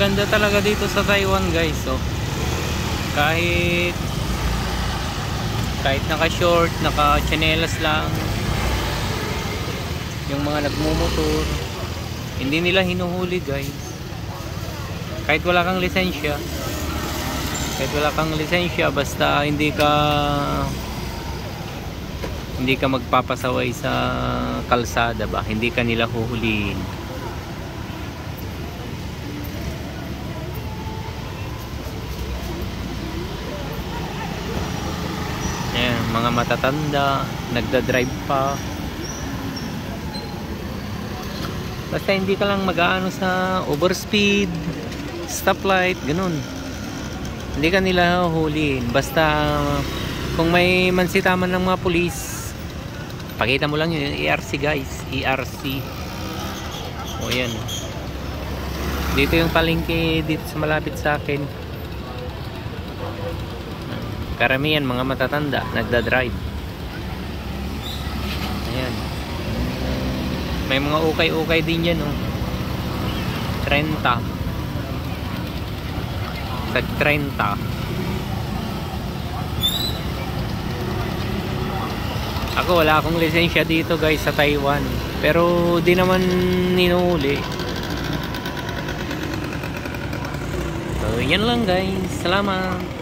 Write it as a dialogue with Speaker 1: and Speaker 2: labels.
Speaker 1: ganda talaga dito sa Taiwan guys. So kahit naka short, naka chanelas lang yung mga nagmumotor, hindi nila hinuhuli guys. Kahit wala kang lisensya, basta hindi ka magpapasaway sa kalsada ba, hindi ka nila huhulihin. Ayan, mga matatanda nagda-drive pa. Basta hindi ka lang mag-aano sa overspeed, stoplight, ganun, hindi ka nila huhulihin. Basta kung may mansitaman ng mga pulis, pakita mo lang yun, ERC guys, ERC. O yan, dito yung palengke dito sa malapit sa akin. Karamihan mga matatanda nagda-drive. Ayan, may mga ukay-ukay din yan, oh. 30 tag 30. Ako wala akong lisensya dito guys sa Taiwan, pero di naman ninuhuli. So yan lang guys, salamat.